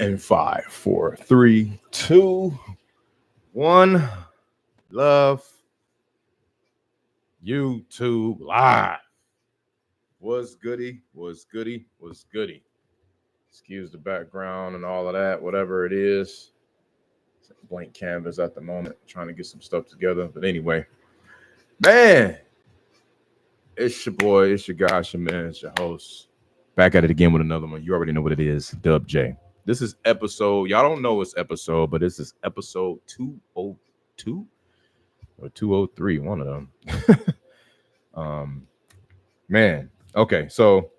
And 5, 4, 3, 2, 1. Love YouTube live. Was goody, was goody, was goody. Excuse the background and all of that, whatever it is. It's a blank canvas at the moment, trying to get some stuff together. But anyway, man, it's your boy, it's your guy, it's your man, it's your host. Back at it again with another one. You already know what it is, Dubj. This is episode, y'all don't know it's episode, but this is episode 202 or 203, one of them. Man, okay, so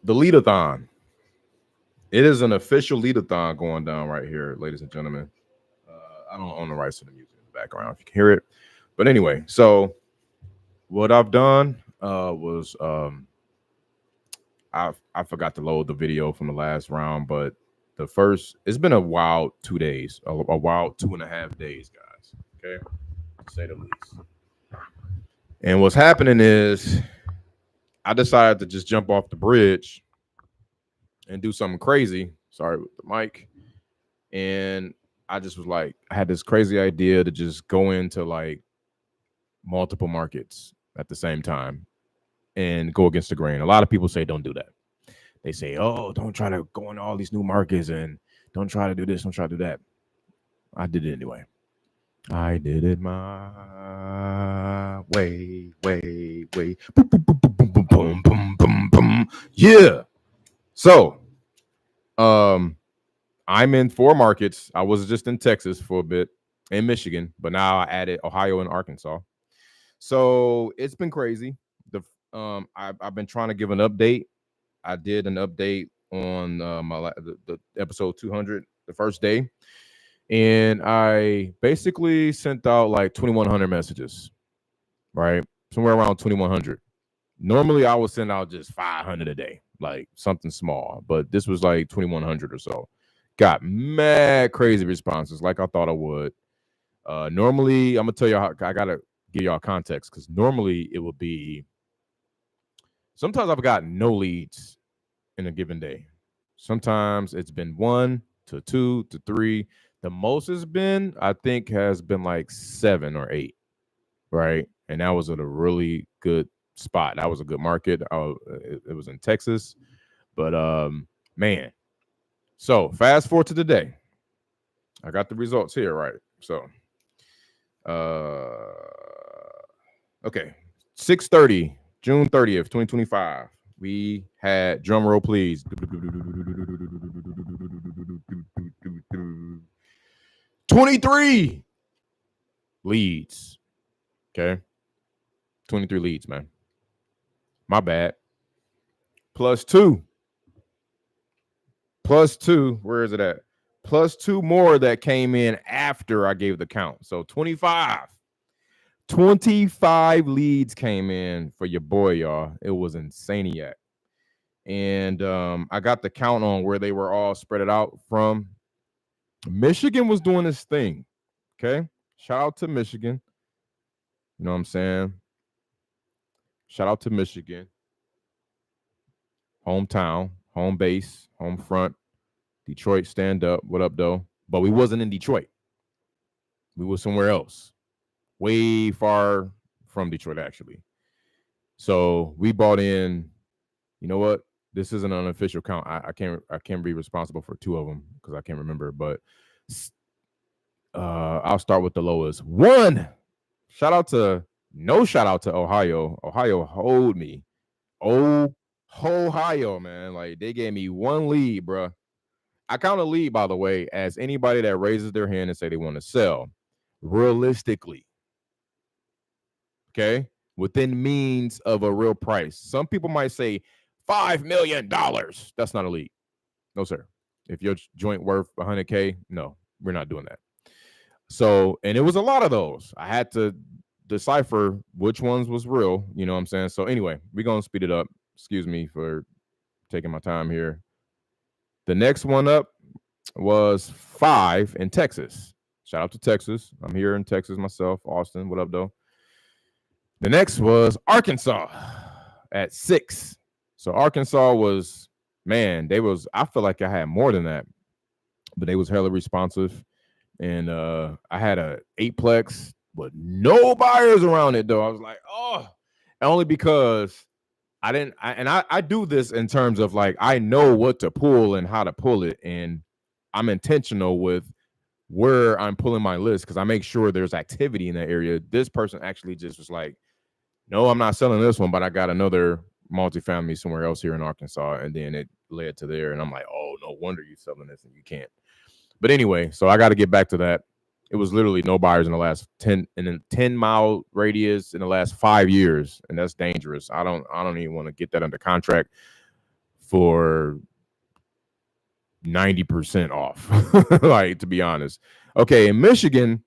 the Lead-O-Thon. It is an official Lead-O-Thon going down right here, ladies and gentlemen. I don't own the rights to the music in the background if you can hear it. But anyway, so what I've done was I forgot to load the video from the last round, but it's been a wild 2 days, a wild 2.5 days, guys. Okay, to say the least. And what's happening is I decided to just jump off the bridge and do something crazy. Sorry with the mic. And I just was like, I had this crazy idea to just go into like multiple markets at the same time and go against the grain. A lot of people say don't do that. They say, oh, don't try to go into all these new markets and don't try to do this, don't try to do that. I did it anyway. I did it my way. Boom, boom, boom, boom, boom, boom, boom. Yeah. So, I'm in 4 markets. I was just in Texas for a bit, in Michigan, but now I added Ohio and Arkansas. So it's been crazy. I've been trying to give an update. I did an update on the episode 200, the first day. And I basically sent out like 2,100 messages, right? Somewhere around 2,100. Normally, I would send out just 500 a day, like something small. But this was like 2,100 or so. Got mad crazy responses like I thought I would. Normally, I'm going to tell you how I got to give y'all context because normally it would be sometimes I've got no leads in a given day. Sometimes it's been 1 to 2 to 3. The most it's been, I think, has been like 7 or 8, right? And that was at a really good spot. That was a good market. It was in Texas. But, man. So, fast forward to today. I got the results here, right? So, okay. 6:30, June 30th, 2025. We had, drum roll, please. 23 leads. Okay. 23 leads, man. My bad. Plus 2. Where is it at? Plus 2 more that came in after I gave the count. So 25. 25 leads came in for your boy, y'all. It was insaniac. And I got the count on where they were all spread out from. Michigan was doing this thing. Okay. Shout out to Michigan. You know what I'm saying? Shout out to Michigan. Hometown, home base, home front. Detroit, stand up. What up, though? But we wasn't in Detroit. We were somewhere else. Way far from Detroit, actually. So we bought in, you know what? This is an unofficial count. I can't be responsible for 2 of them because I can't remember. But I'll start with the lowest. 1. Shout out to Ohio. Ohio hold me. Ohio, man. Like they gave me 1 lead, bro. I count a lead, by the way, as anybody that raises their hand and say they want to sell realistically. Okay. Within means of a real price. Some people might say $5 million. That's not a lead. No, sir. If your joint worth 100K, no, we're not doing that. So, and it was a lot of those. I had to decipher which ones was real. You know what I'm saying? So anyway, we're going to speed it up. Excuse me for taking my time here. The next one up was 5 in Texas. Shout out to Texas. I'm here in Texas myself. Austin, what up, though? The next was Arkansas at 6. So Arkansas was man, I feel like I had more than that, but they was hella responsive. And I had a 8-plex, but no buyers around it though. I was like, oh, only because I do this in terms of like I know what to pull and how to pull it, and I'm intentional with where I'm pulling my list because I make sure there's activity in that area. This person actually just was like, no, I'm not selling this one, but I got another multifamily somewhere else here in Arkansas, and then it led to there, and I'm like, oh, no wonder you're selling this and you can't. But anyway, so I got to get back to that. It was literally no buyers in the last 10-mile radius in the last 5 years, and that's dangerous. I don't even want to get that under contract for 90% off. Like, to be honest. Okay, in Michigan,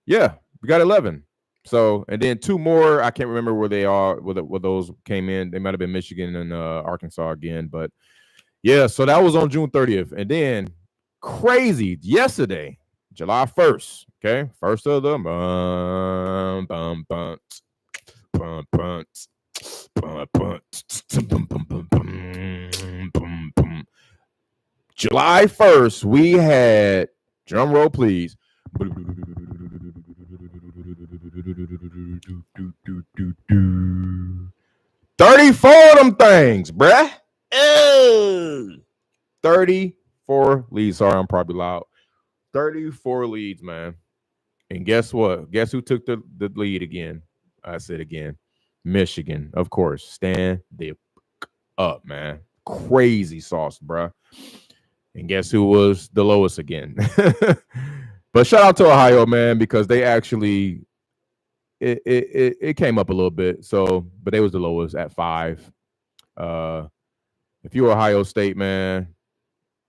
yeah, we got 11. So, and then 2 more, I can't remember where they are, where those came in. They might have been Michigan and Arkansas again, but yeah, so that was on June 30th. And then crazy, yesterday, July 1st, okay, first of the month, July 1st, we had, drum roll please, 34 of them things, bruh. 34 leads. Sorry, I'm probably loud. 34 leads, man. And guess what? Guess who took the lead again? I said again. Michigan, of course. Stand the up, man. Crazy sauce, bruh. And guess who was the lowest again? But shout out to Ohio, man, because they actually it came up a little bit. So, but they was the lowest at 5. If you're Ohio State, man,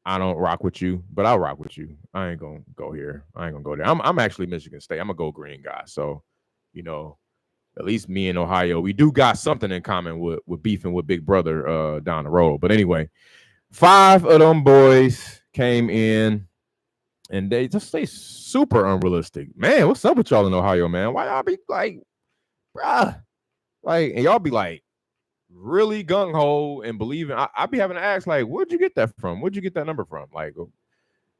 I don't rock with you, but I'll rock with you. I ain't gonna go here. I ain't gonna go there. I'm actually Michigan State. I'm a go green guy. So, you know, at least me and Ohio, we do got something in common with beefing with Big Brother down the road. But anyway, 5 of them boys came in, and they just stay super unrealistic. Man, what's up with y'all in Ohio, man? Why y'all be like, bruh? Like, and y'all be like really gung ho and believing. I be having to ask, like, where'd you get that from? Where'd you get that number from? Like,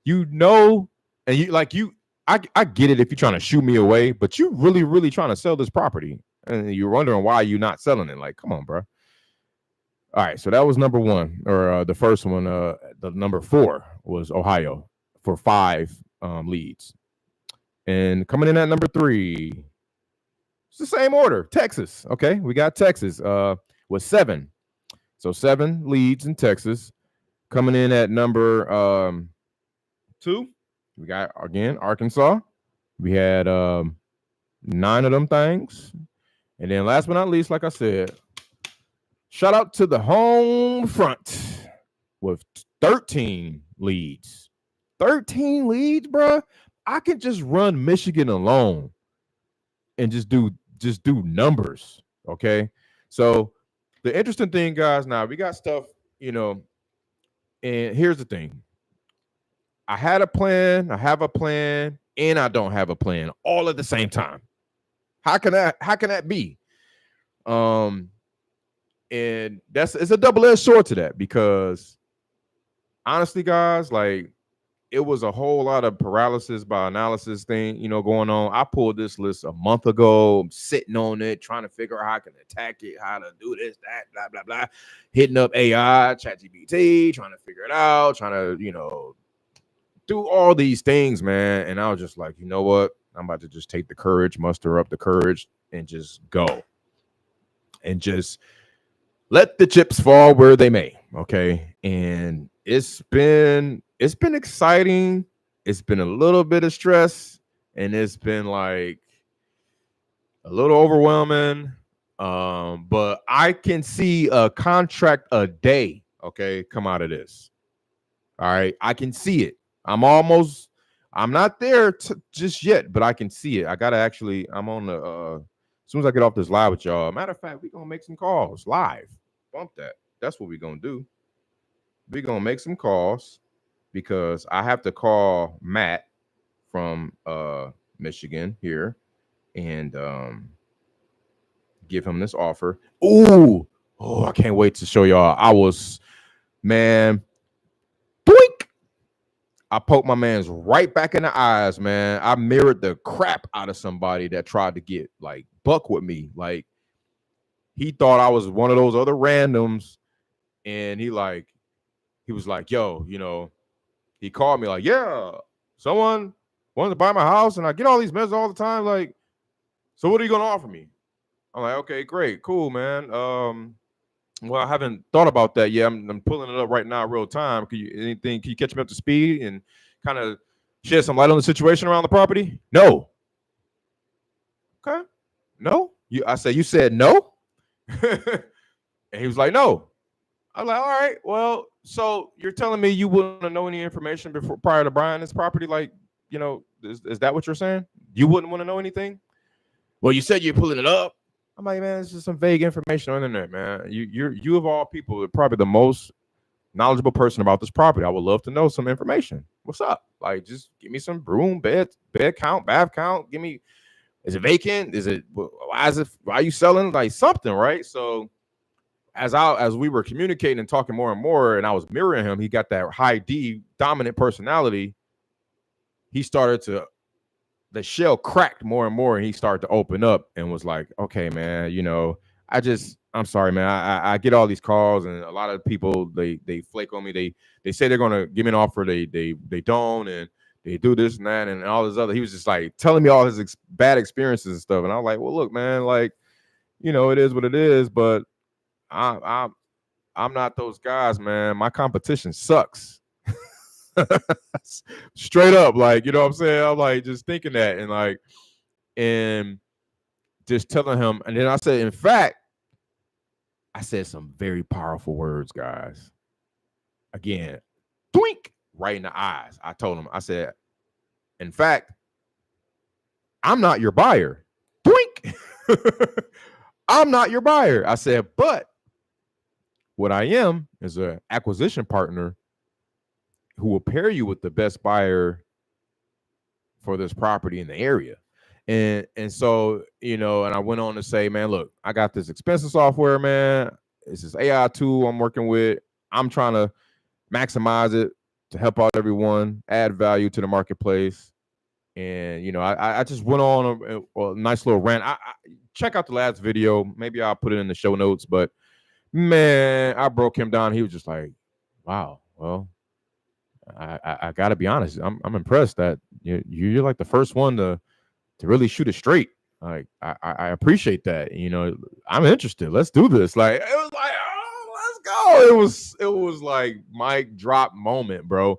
you know, and you like you. I get it if you're trying to shoo me away, but you really trying to sell this property, and you're wondering why you're not selling it. Like, come on, bro. All right, so that was number 1, or the first one. The number 4 was Ohio for 5 leads, and coming in at number 3, it's the same order. Texas. Okay, we got Texas with 7, so 7 leads in Texas. Coming in at number 2, we got again Arkansas. We had 9 of them things, and then last but not least, like I said, shout out to the home front with 13 leads. 13 leads, bro. I can just run Michigan alone and just do numbers. Okay. So the interesting thing, guys, now we got stuff, you know, and here's the thing. I had a plan, I have a plan, and I don't have a plan all at the same time. How can that be? And it's a double-edged sword to that, because honestly, guys, like, it was a whole lot of paralysis by analysis thing, you know, going on. I pulled this list a month ago. I'm sitting on it, trying to figure out how I can attack it, how to do this, that, blah, blah, blah. Hitting up AI, ChatGPT, trying to figure it out, trying to, you know, do all these things, man. And I was just like, you know what? I'm about to just take the courage, muster up the courage, and just go. And just let the chips fall where they may. Okay. And it's been exciting. It's been a little bit of stress, and it's been like a little overwhelming. But I can see a contract a day, okay, come out of this. All right. I can see it. I'm not there just yet, but I can see it. I gotta actually, I'm on the as soon as I get off this live with y'all. Matter of fact, we're gonna make some calls live. Bump that. That's what we're gonna do. We're gonna make some calls, because I have to call Matt from Michigan here and give him this offer. Oh, I can't wait to show y'all. Man, doink! I poked my man's right back in the eyes, man. I mirrored the crap out of somebody that tried to get like buck with me. Like he thought I was one of those other randoms, and he was like, yo, he called me like, yeah, someone wanted to buy my house, and I get all these messages all the time. Like, so what are you gonna offer me? I'm like, okay, great, cool, man. Well, I haven't thought about that yet. I'm pulling it up right now, real time. Can you catch me up to speed and kind of shed some light on the situation around the property? No. Okay. No. I said, you said no? And he was like, no. I'm like, all right, well, so you're telling me you wouldn't know any information prior to buying this property? Like, is that what you're saying? You wouldn't want to know anything? Well, you said you're pulling it up. I'm like, man, it's just some vague information on the internet, man. You of all people are probably the most knowledgeable person about this property. I would love to know some information. What's up? Like, just give me some room, bed count, bath count. Give me, is it vacant? Why are you selling? Like something, right? So as we were communicating and talking more and more, and I was mirroring him, he got that high D dominant personality. He started to, the shell cracked more and more, and he started to open up and was like, okay, man, I'm sorry, man. I get all these calls, and a lot of people they flake on me. They say they're gonna give me an offer, they don't, and they do this and that and all this other. He was just like telling me all his bad experiences and stuff, and I was like, well, look, man, like, it is what it is, but I'm not those guys, man. My competition sucks. Straight up, like, you know what I'm saying? I'm like just thinking that and just telling him. And then I said, in fact, I said some very powerful words, guys. Again, twink, right in the eyes. I told him, I said, in fact, I'm not your buyer. Twink. I'm not your buyer. I said, but what I am is an acquisition partner who will pair you with the best buyer for this property in the area. And so, and I went on to say, man, look, I got this expensive software, man. It's this AI tool I'm working with. I'm trying to maximize it to help out everyone, add value to the marketplace. And, I just went on a nice little rant. I check out the last video. Maybe I'll put it in the show notes. But, man, I broke him down. He was just like, wow, well, I got to be honest. I'm impressed that you're like the first one to really shoot it straight. Like, I appreciate that. I'm interested. Let's do this. Like, it was like, oh, let's go. It was like mic drop moment, bro.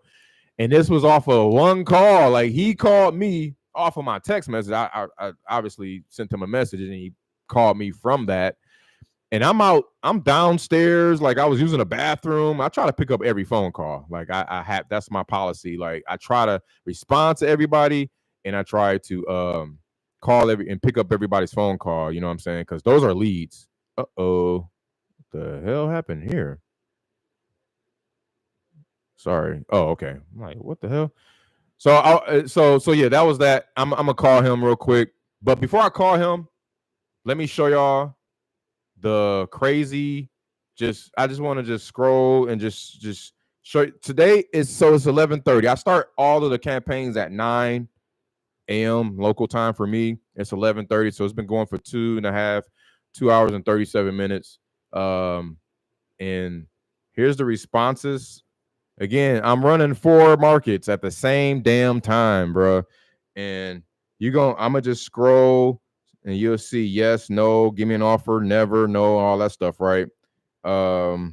And this was off of one call. Like, he called me off of my text message. I obviously sent him a message, and he called me from that. And I'm downstairs. Like, I was using a bathroom. I try to pick up every phone call. Like, I have, that's my policy. Like, I try to respond to everybody, and I try to call and pick up everybody's phone call. You know what I'm saying? Because those are leads. What the hell happened here? Sorry. Oh, okay. I'm like, what the hell? So so yeah, that was that. I'm gonna call him real quick. But before I call him, let me show y'all the crazy. I just want to just scroll and just show. Today it's 11:30. I start all of the campaigns at 9 a.m. local time for me. It's 11:30, so it's been going for 2 hours and 37 minutes. And here's the responses. Again, I'm running 4 markets at the same damn time, bro. And I'm gonna just scroll, and you'll see yes, no, give me an offer, never, no, all that stuff, right? So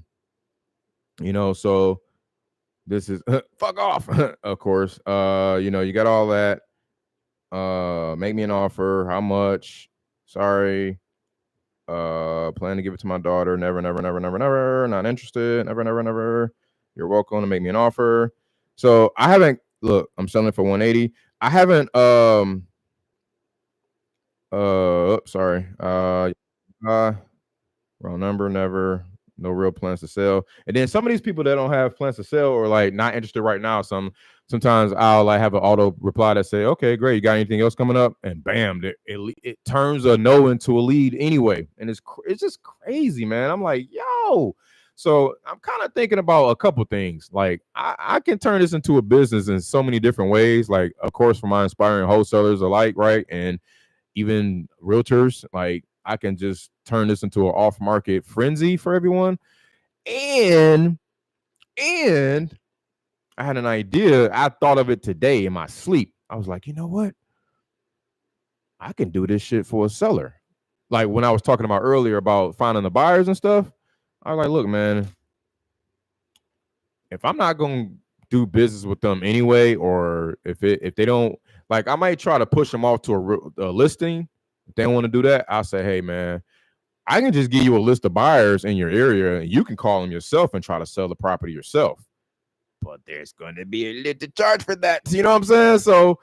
this is fuck off, of course. You got all that. Make me an offer. How much? Sorry. Plan to give it to my daughter. Never, never, never, never, never. Not interested. Never, never, never. You're welcome to make me an offer. So I haven't, look, I'm selling for 180. I haven't sorry. Wrong number, never, no real plans to sell. And then some of these people that don't have plans to sell or like not interested right now, sometimes I'll like have an auto reply that say, okay, great, you got anything else coming up? And bam, it turns a no into a lead anyway. And it's just crazy, man. I'm like, yo. So I'm kind of thinking about a couple things. Like I can turn this into a business in so many different ways. Like, of course, for my inspiring wholesalers alike, right? And even realtors, like I can just turn this into an off-market frenzy for everyone. And I had an idea. I thought of it today in my sleep. I was like, you know what? I can do this shit for a seller. Like when I was talking about earlier about finding the buyers and stuff, I was like, look, man, if I'm not gonna do business with them anyway, or if they don't like, I might try to push them off to a listing. If they don't want to do that, I'll say, hey, man, I can just give you a list of buyers in your area, and you can call them yourself and try to sell the property yourself. But there's going to be a little charge for that. You know what I'm saying? So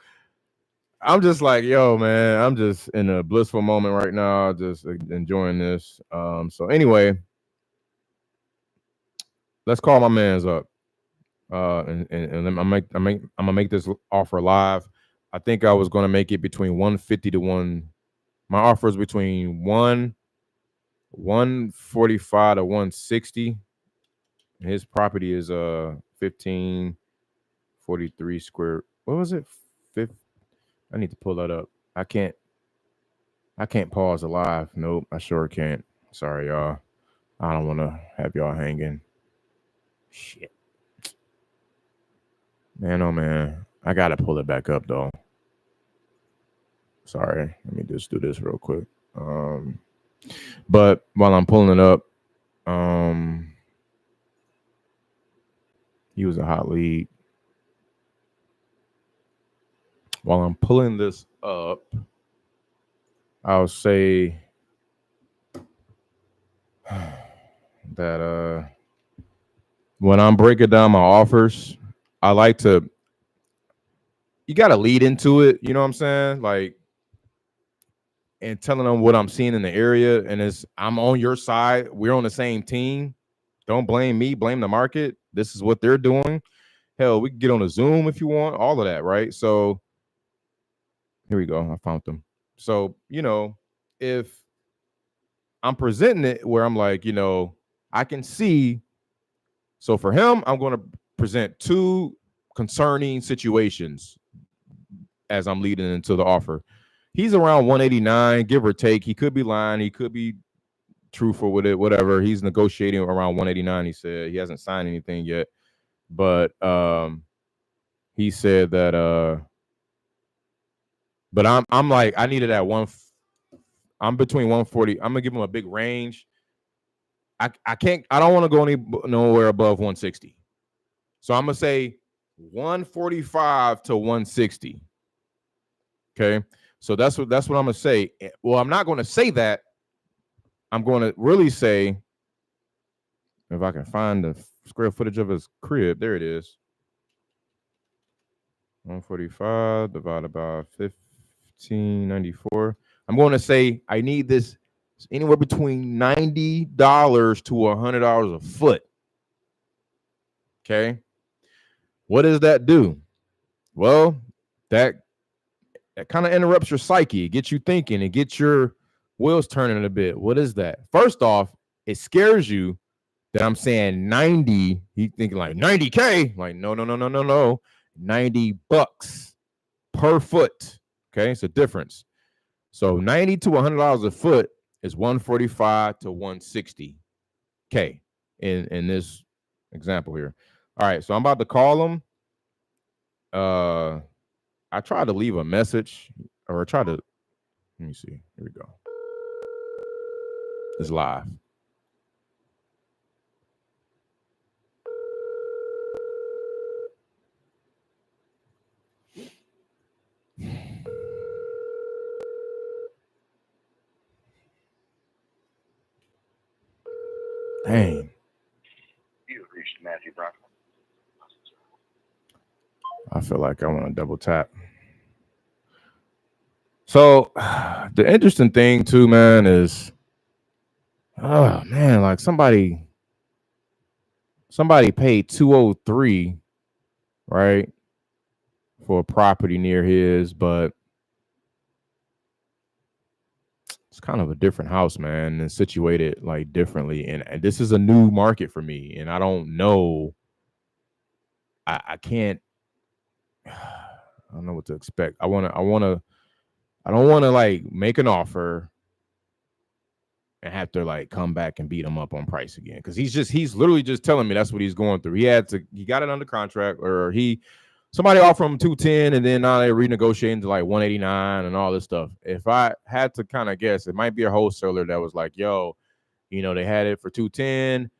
I'm just like, yo, man, I'm just in a blissful moment right now, just enjoying this. So anyway, let's call my man's up. And I'm gonna make this offer live. I think I was gonna make it between 150 to one. My offer is between 145 to 160. His property is 1543 square. What was it? Fifth. I need to pull that up. I can't pause the live. Nope, I sure can't. Sorry, y'all. I don't want to have y'all hanging. Shit. Man, oh man. I gotta pull it back up though. Sorry. Let me just do this real quick. But while I'm pulling it up, he was a hot lead. While I'm pulling this up, I'll say that when I'm breaking down my offers, I like to, you got to lead into it, you know what I'm saying? Like, and telling them what I'm seeing in the area, and it's I'm on your side. We're on the same team. Don't blame me, blame the market. This is what they're doing. Hell, we can get on a Zoom if you want, all of that, right? So here we go. I found them. So, if I'm presenting it where I'm like, I can see. So for him, I'm going to present two concerning situations as I'm leading into the offer. He's around 189, give or take. He could be lying. He could be truthful with it, whatever. He's negotiating around 189. He said he hasn't signed anything yet, but he said that. But I'm like, I needed that one. I'm between 140. I'm gonna give him a big range. I don't want to go nowhere above 160. So I'm gonna say 145 to 160. Okay. So that's what I'm gonna say. Well, I'm not gonna say that. I'm gonna really say, if I can find the square footage of his crib, there it is. 145 divided by 1594. I'm going to say I need this anywhere between $90 to $100 a foot. Okay. What does that do? Well, that kind of interrupts your psyche. It gets you thinking. It gets your wheels turning a bit. What is that? First off, it scares you that I'm saying 90. He's thinking like 90K. Like, no. $90 per foot. Okay, it's a difference. So 90 to $100 a foot is 145 to 160K in this example here. All right, so I'm about to call him. I tried to leave a message, or I tried to, let me see. Here we go. It's live. Dang. You have reached Matthew Brown. I feel like I want to double tap. So the interesting thing too, man, is, oh man, like somebody paid 203, right, for a property near his, but it's kind of a different house, man, and situated like differently. And this is a new market for me, and I don't know. I can't. I don't know what to expect. I don't want to like make an offer and have to like come back and beat him up on price again, because he's literally just telling me that's what he's going through. He got it under contract, or somebody offered him 210, and then now they're renegotiating to like 189 and all this stuff. If I had to kind of guess, it might be a wholesaler that was like, yo, they had it for 210.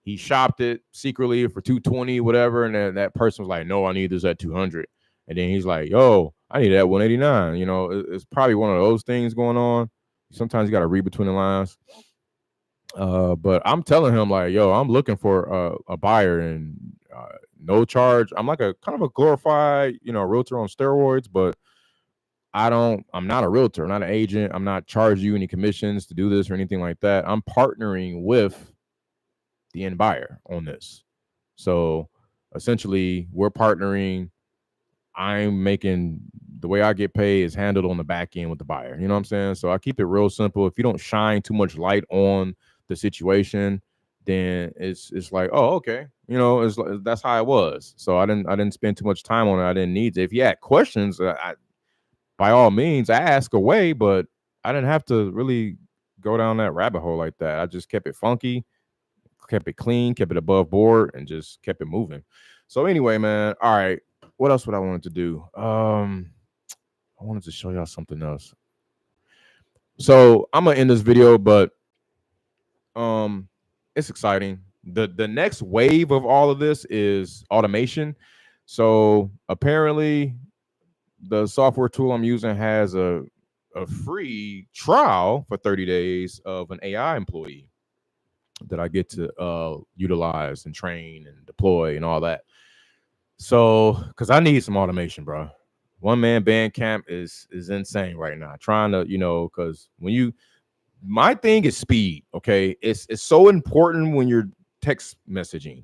He shopped it secretly for 220, whatever, and then that person was like, no, I need this at 200. And then he's like, yo, I need that 189. It's probably one of those things going on. Sometimes you got to read between the lines. But I'm telling him like, yo, I'm looking for a buyer, and no charge. I'm like a kind of a glorified, realtor on steroids, but I'm not a realtor. I'm not an agent. I'm not charging you any commissions to do this or anything like that. I'm partnering with the end buyer on this. So essentially we're partnering. I'm making the way I get paid is handled on the back end with the buyer. You know what I'm saying? So I keep it real simple. If you don't shine too much light on the situation, then it's like, oh, okay. That's how it was. So I didn't spend too much time on it. I didn't need to. If you had questions, by all means ask away, but I didn't have to really go down that rabbit hole like that. I just kept it funky, kept it clean, kept it above board, and just kept it moving. So anyway, man, all right. What else would I wanted to do? I wanted to show y'all something else. So I'm gonna end this video, but it's exciting. The next wave of all of this is automation. So apparently the software tool I'm using has a free trial for 30 days of an AI employee that I get to utilize and train and deploy and all that. So, because I need some automation, bro. One man band camp is insane right now. Trying to, because my thing is speed. Okay, it's so important when you're text messaging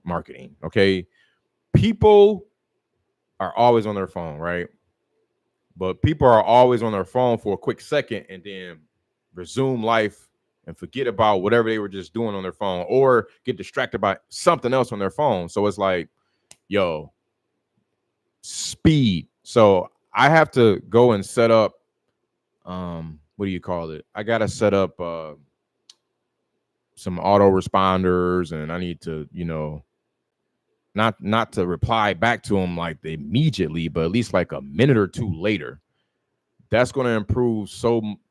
marketing. Okay, people are always on their phone, right? But people are always on their phone for a quick second and then resume life and forget about whatever they were just doing on their phone, or get distracted by something else on their phone. So it's like, yo, speed. So I have to go and set up, what do you call it? I got to set up some auto responders, and I need to, not to reply back to them like immediately, but at least like a minute or two later. That's going to improve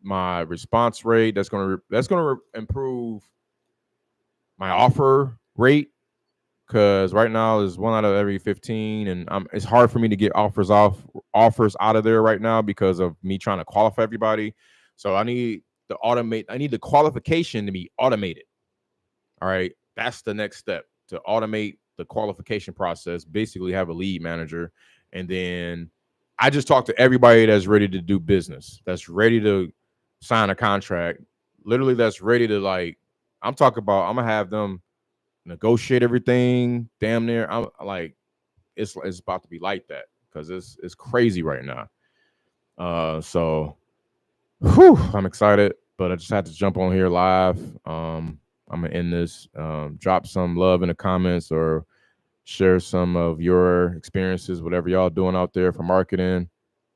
my response rate. That's going to improve my offer rate, because right now is 1 out of every 15, and it's hard for me to get offers out of there right now because of me trying to qualify everybody. So I need the qualification to be automated. All right, that's the next step, to automate the qualification process. Basically have a lead manager, and then I just talk to everybody that's ready to do business, that's ready to sign a contract, literally that's ready to, like, I'm talking about, I'm gonna have them negotiate everything damn near. I'm like, it's about to be like that, because it's crazy right now. So I'm excited, but I just had to jump on here live. I'm gonna end this. Drop some love in the comments, or share some of your experiences, whatever y'all doing out there for marketing.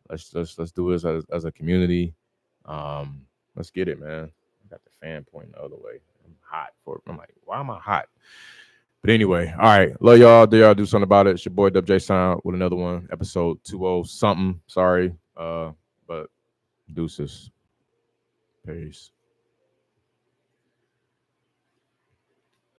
Let's do this as a community. Let's get it, man. I got the fan pointing the other way. I'm like, why am I hot? But anyway, all right. Love y'all. Do y'all do something about it? It's your boy Dubj Sound with another one, episode 20 something. Sorry. But deuces. Peace.